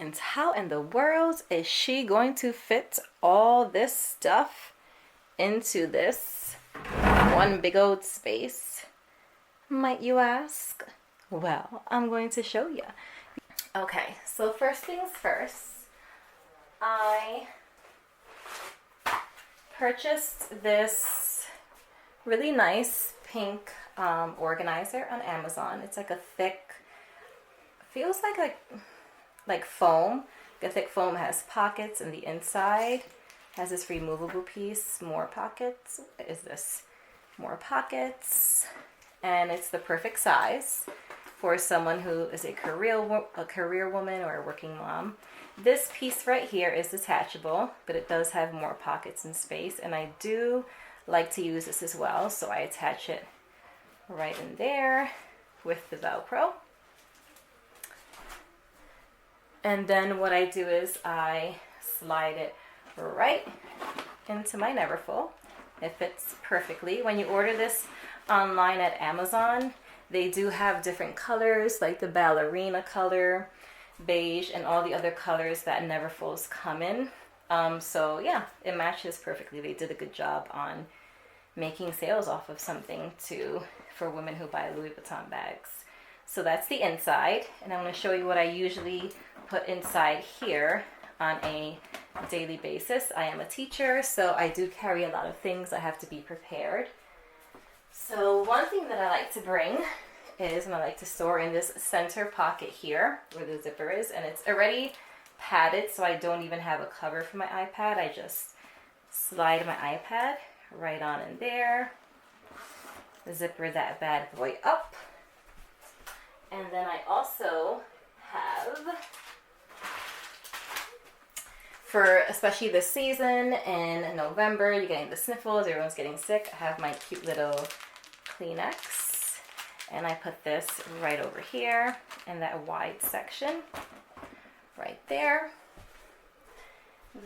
And how in the world is she going to fit all this stuff into this one big old space, might you ask? Well, I'm going to show you. Okay, so first things first, I purchased this really nice pink organizer on Amazon. It's like a thick, feels like foam. The thick foam has pockets in the inside. Has this removable piece, more pockets. What is this? More pockets. And it's the perfect size for someone who is a career woman or a working mom. This piece right here is detachable, but it does have more pockets and space, and I do like to use this as well, so I attach it right in there with the Velcro. And then what I do is I slide it right into my Neverfull. It fits perfectly. When you order this online at Amazon, they do have different colors, like the ballerina color, beige, and all the other colors that Neverfulls come in. So yeah, it matches perfectly. They did a good job on making sales off of something for women who buy Louis Vuitton bags. So that's the inside, and I'm going to show you what I usually put inside here on a daily basis. I am a teacher, so I do carry a lot of things. I have to be prepared. So one thing that I like to bring is, and I like to store in this center pocket here where the zipper is, and it's already padded, so I don't even have a cover for my iPad. I just slide my iPad right on in there, zipper that bad boy up, and then I also have, for especially this season in November, you're getting the sniffles, everyone's getting sick, I have my cute little Kleenex, and I put this right over here in that wide section right there.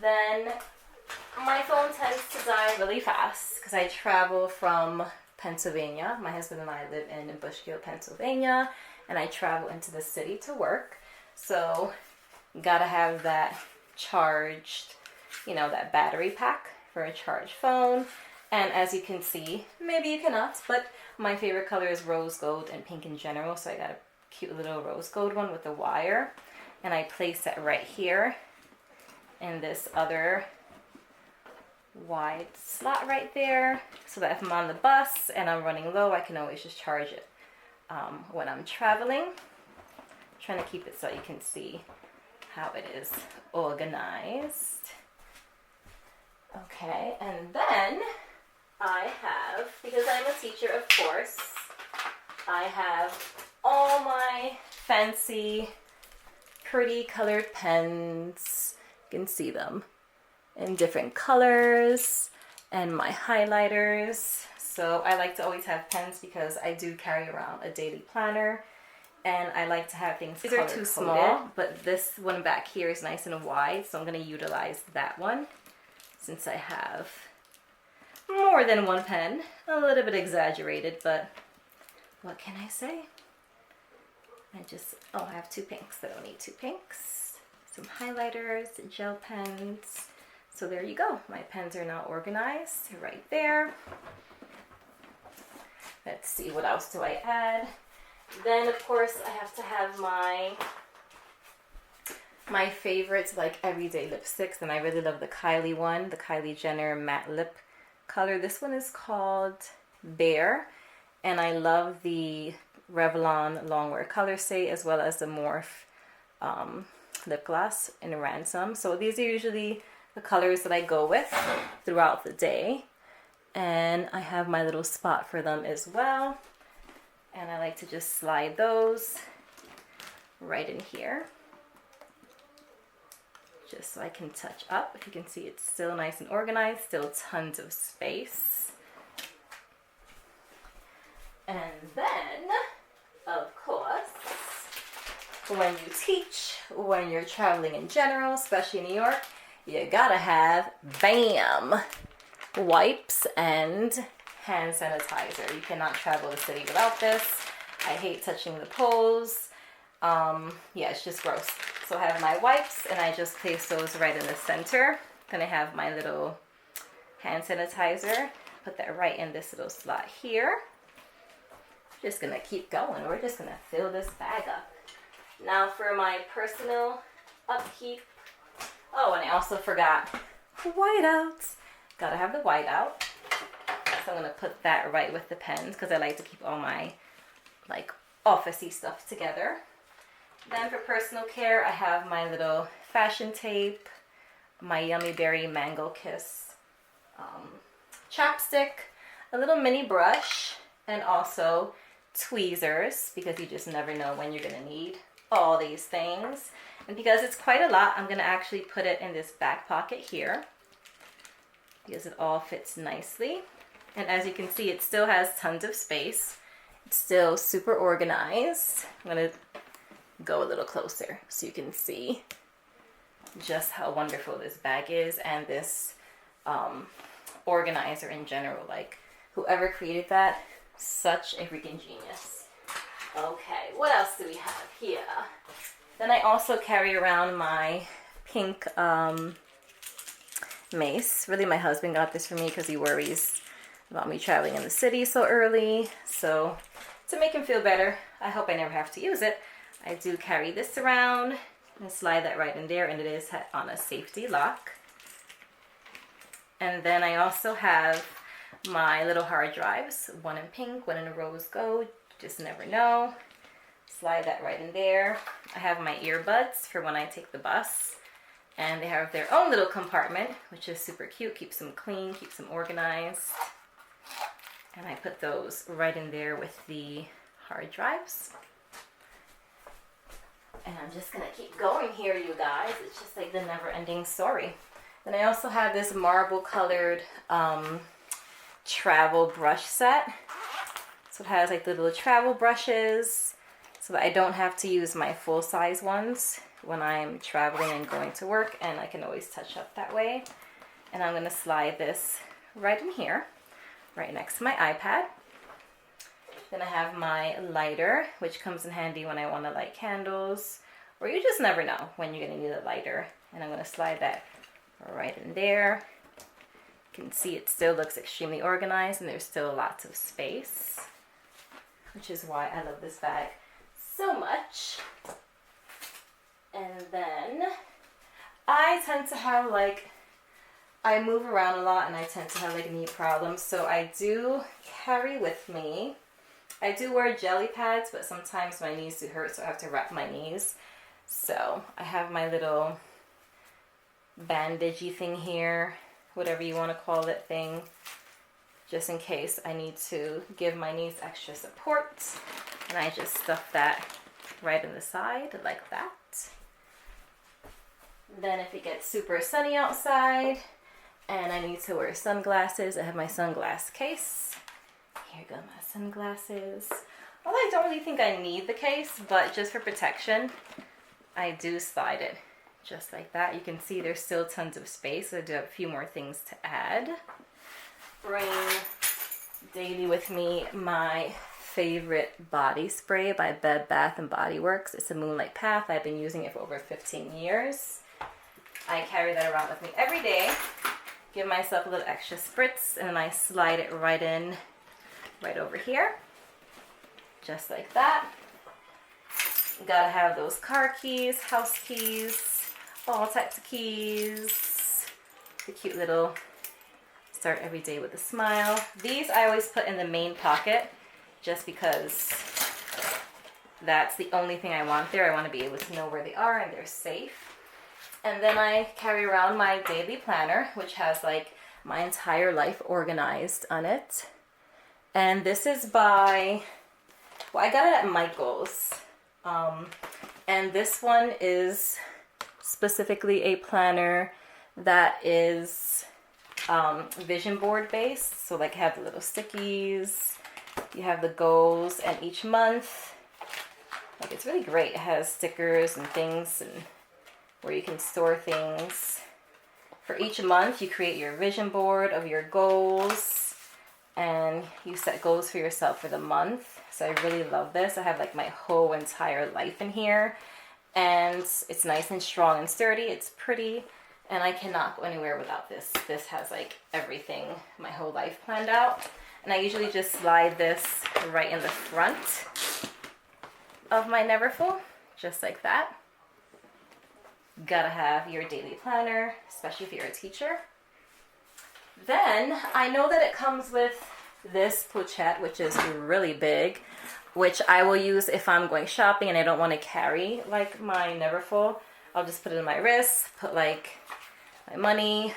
Then my phone tends to die really fast because I travel from Pennsylvania. My husband and I live in Bushkill, Pennsylvania, and I travel into the city to work, so gotta have that charged, that battery pack for a charged phone. And as you can see, maybe you cannot, but my favorite color is rose gold and pink in general, so I got a cute little rose gold one with a wire, and I place it right here in this other wide slot right there, so that if I'm on the bus and I'm running low, I can always just charge it when I'm traveling. I'm trying to keep it so you can see how it is organized. Okay, and then I have, because I'm a teacher, of course, I have all my fancy, pretty colored pens. You can see them in different colors, and my highlighters. So I like to always have pens because I do carry around a daily planner, and I like to have things color-coded. These are too small, but this one back here is nice and wide, so I'm going to utilize that one since I have more than one pen. A little bit exaggerated, but what can I say? I have two pinks. I don't need two pinks. Some highlighters, gel pens. So there you go. My pens are now organized right there. Let's see, what else do I add? Then of course I have to have my favorites, like everyday lipsticks, and I really love the Kylie one, the Kylie Jenner matte lip color. This one is called Bear, and I love the Revlon Longwear Color Stay as well as the Morphe lip gloss in Ransom. So these are usually the colors that I go with throughout the day, and I have my little spot for them as well, and I like to just slide those right in here just so I can touch up. If you can see, it's still nice and organized, still tons of space. And then, of course, when you teach, when you're traveling in general, especially in New York, you gotta have BAM! Wipes and hand sanitizer. You cannot travel the city without this. I hate touching the poles. Yeah, it's just gross. So I have my wipes, and I just place those right in the center. Then I have my little hand sanitizer. Put that right in this little slot here. Just gonna keep going. We're just gonna fill this bag up. Now for my personal upkeep. Oh, and I also forgot whiteouts. Gotta have the whiteout. So I'm gonna put that right with the pens because I like to keep all my like officey stuff together. Then for personal care, I have my little fashion tape, my Yummy Berry Mango Kiss chapstick, a little mini brush, and also tweezers, because you just never know when you're gonna need all these things. And because it's quite a lot, I'm gonna actually put it in this back pocket here because it all fits nicely. And as you can see, it still has tons of space. It's still super organized. I'm gonna go a little closer so you can see just how wonderful this bag is, and this organizer in general. Like, whoever created that, such a freaking genius. Okay, what else do we have here? Then I also carry around my pink mace. Really, my husband got this for me because he worries about me traveling in the city so early. So to make him feel better, I hope I never have to use it, I do carry this around and slide that right in there, and it is on a safety lock. And then I also have my little hard drives, one in pink, one in rose gold, just never know. Slide that right in there. I have my earbuds for when I take the bus, and they have their own little compartment, which is super cute, keeps them clean, keeps them organized. And I put those right in there with the hard drives. And I'm just gonna keep going here, you guys. It's just like the never-ending story. Then I also have this marble colored travel brush set. So it has like the little travel brushes so that I don't have to use my full-size ones when I'm traveling and going to work, and I can always touch up that way. And I'm gonna slide this right in here, right next to my iPad. Then I have my lighter, which comes in handy when I want to light candles, or you just never know when you're going to need a lighter. And I'm going to slide that right in there. You can see it still looks extremely organized, and there's still lots of space, which is why I love this bag so much. And then I tend to have I move around a lot, and I tend to have knee problems, so I do carry with me, I do wear jelly pads, but sometimes my knees do hurt, so I have to wrap my knees. So I have my little bandagey thing here, whatever you want to call it thing, just in case I need to give my knees extra support. And I just stuff that right in the side like that. Then if it gets super sunny outside and I need to wear sunglasses, I have my sunglass case. Here go my sunglasses. Well, I don't really think I need the case, but just for protection, I do slide it just like that. You can see there's still tons of space, so I do have a few more things to add. Bring daily with me my favorite body spray by Bed Bath & Body Works. It's a Moonlight Path. I've been using it for over 15 years. I carry that around with me every day. Give myself a little extra spritz, and then I slide it right in, right over here, just like that. Gotta have those car keys, house keys, all types of keys. The cute little start every day with a smile. These I always put in the main pocket just because that's the only thing I want there. I want to be able to know where they are and they're safe. And then I carry around my daily planner, which has my entire life organized on it. And this is by, well, I got it at Michael's. And this one is specifically a planner that is vision board based. So have the little stickies, you have the goals, and each month, it's really great. It has stickers and things and where you can store things. For each month, you create your vision board of your goals, and you set goals for yourself for the month. So I really love this. I have my whole entire life in here, and it's nice and strong and sturdy. It's pretty, and I cannot go anywhere without this. This has like everything, my whole life planned out. And I usually just slide this right in the front of my Neverfull, just like that. Gotta have your daily planner, especially if you're a teacher. Then I know that it comes with this pochette, which is really big, which I will use if I'm going shopping and I don't want to carry like my Neverfull. I'll just put it in my wrist, put like my money,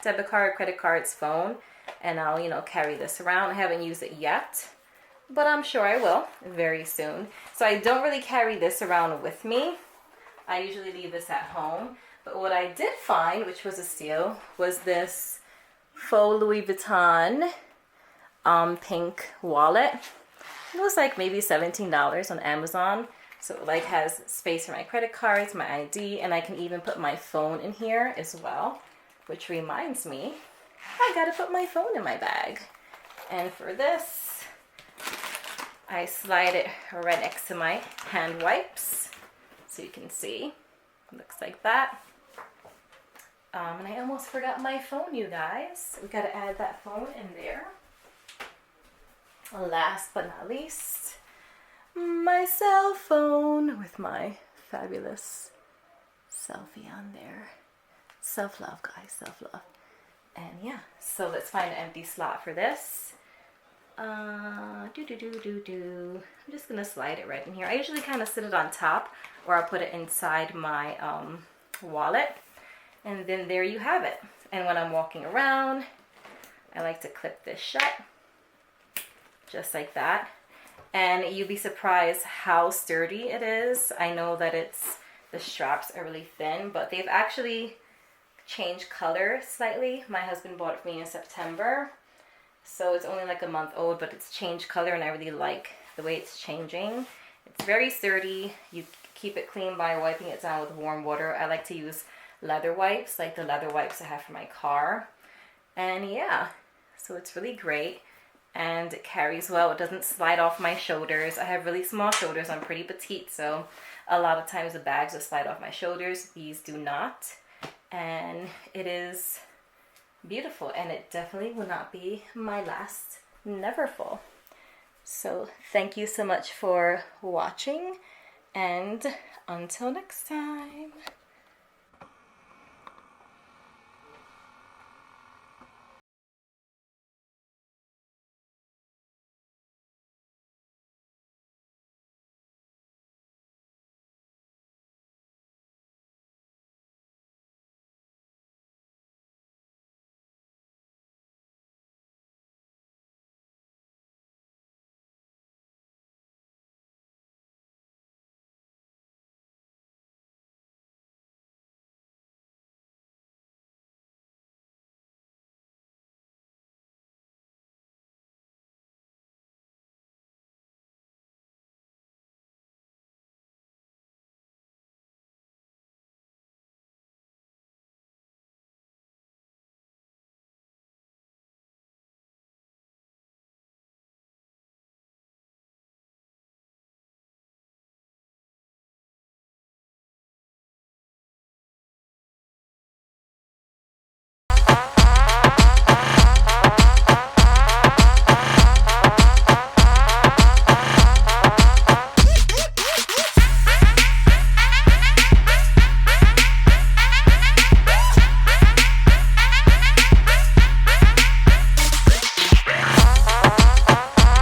debit card, credit cards, phone, and I'll, you know, carry this around. I haven't used it yet, but I'm sure I will very soon. So I don't really carry this around with me. I usually leave this at home. But what I did find, which was a steal, was this faux Louis Vuitton pink wallet. It was like maybe $17 on Amazon. So it like has space for my credit cards, my ID, and I can even put my phone in here as well. Which reminds me, I gotta put my phone in my bag. And for this, I slide it right next to my hand wipes. So you can see, it looks like that. And I almost forgot my phone, you guys. We gotta add that phone in there. Last but not least, my cell phone with my fabulous selfie on there. Self-love, guys, self-love. And yeah, so let's find an empty slot for this. I'm just gonna slide it right in here. I usually kind of sit it on top, or I'll put it inside my wallet. And then there you have it. And when I'm walking around, I like to clip this shut, just like that. And you'd be surprised how sturdy it is. I know that the straps are really thin, but they've actually changed color slightly. My husband bought it for me in September. So it's only like a month old, but it's changed color and I really like the way it's changing. It's very sturdy. You keep it clean by wiping it down with warm water. I like to use leather wipes, like the leather wipes I have for my car. And yeah, so it's really great. And it carries well. It doesn't slide off my shoulders. I have really small shoulders. I'm pretty petite, so a lot of times the bags will slide off my shoulders. These do not. And it is beautiful, and it definitely will not be my last Neverfull. So thank you so much for watching, and until next time.